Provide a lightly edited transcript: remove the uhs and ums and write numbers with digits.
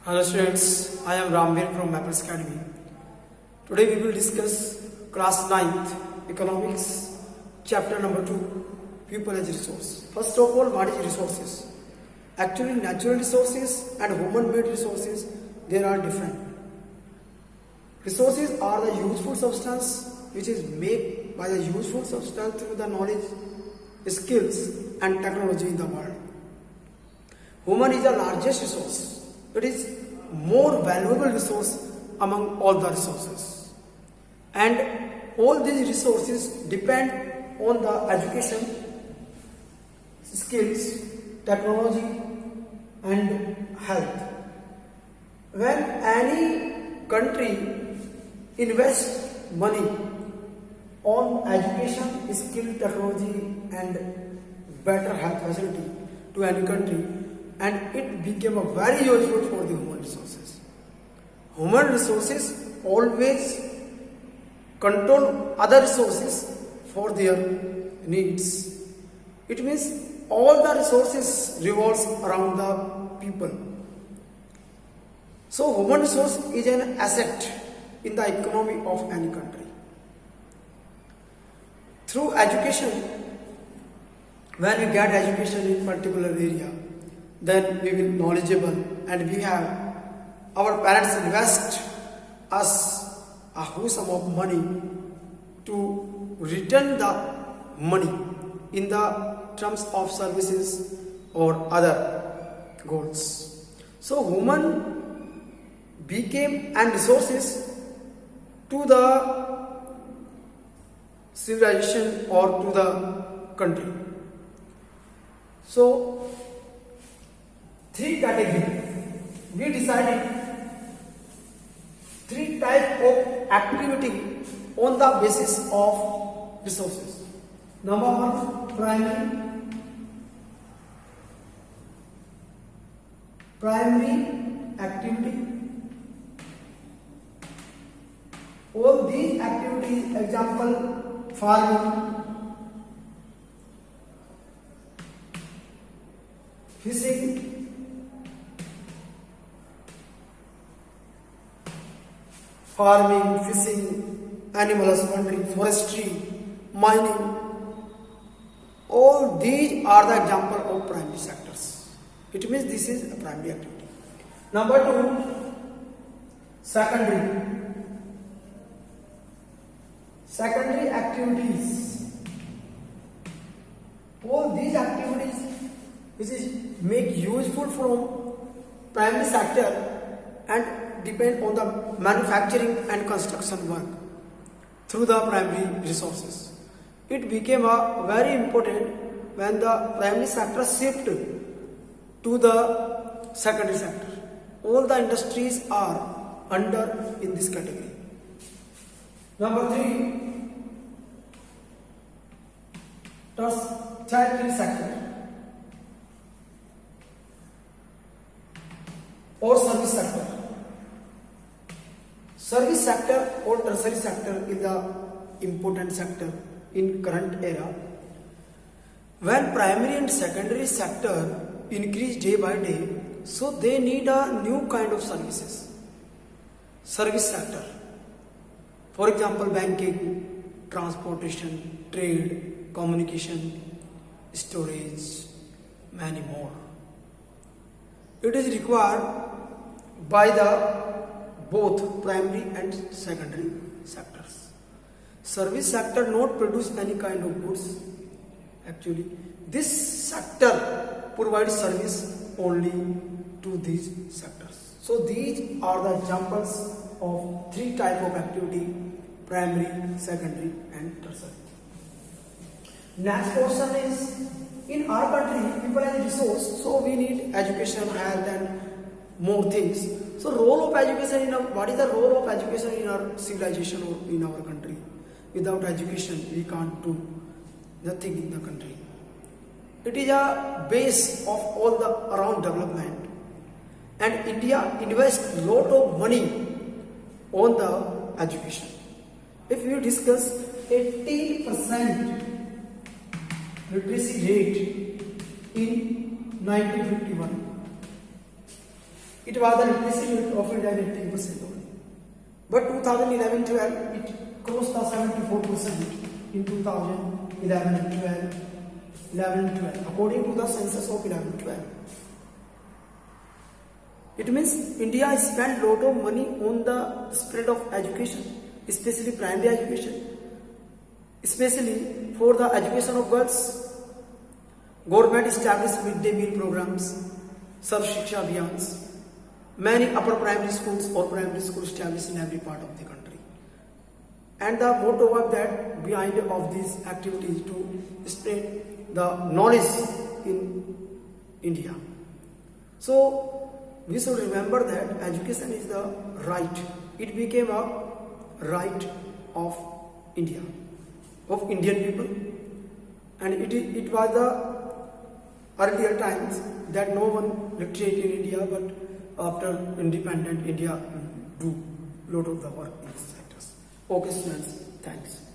Hello students, I am Ramveer from Mappers Academy. Today we will discuss class 9th economics chapter number 2 people as resource. First of all, what is resources? Actually natural resources and human made resources, they are different. Resources are the useful substance which is made by the useful substance through the knowledge, skills and technology in the world. Human is the largest resource. It is more valuable resource among all the resources, and all these resources depend on the education, skills, technology and health. When any country invests money on education, skill, technology and better health facility to any country, and it became a very useful for the human resources. Human resources always control other resources for their needs. It means all the resources revolves around the people. So human resource is an asset in the economy of any country. Through education, when we get education in particular area, then we will knowledgeable, and we have our parents invest us a huge sum of money to return the money in the terms of services or other goals. So human became and resources to the civilization or to the country. So three categories. We decided three types of activity on the basis of resources. Number one, primary activity. All these activities, example, farming, fishing, animal husbandry, forestry, mining, all these are the example of primary sectors. It means this is a primary activity. Number two, secondary activities. All these activities which is make useful from primary sector and depend on the manufacturing and construction work through the primary resources. It became a very important when the primary sector shifted to the secondary sector. All the industries are under in this category. Number three, tertiary sector or service sector. Service sector or tertiary sector is the important sector in current era. When primary and secondary sector increase day by day, so they need a new kind of services. Service sector, for example, banking, transportation, trade, communication, storage, many more. It is required by the both primary and secondary sectors. Service sector not produce any kind of goods. Actually, this sector provides service only to these sectors. So these are the examples of three types of activity: primary, secondary and tertiary. Next question is, in our country, people as a resource, so we need education, health and more things. So role of education what is the role of education in our civilization or in our country? Without education, we can't do nothing in the country. It is a base of all the around development, and India invests lot of money on the education. If you discuss 80% literacy rate in 1951. it was the literacy rate of India 18% only. But 2011-12 it crossed the 74% in 2011 and 12. 11 and 12 according to the census of 11-12. It means India spent lot of money on the spread of education, especially primary education, especially for the education of girls. Government established midday meal programs, Sarv Shiksha Abhiyans, many upper primary schools or primary schools established in every part of the country. And the motto of that behind of these activities to spread the knowledge in India. So we should remember that education is the right. It became a right of India, of Indian people, and it was the earlier times that no one literate in India, but after independent India do lot of the work in these sectors. Okay, students, thanks.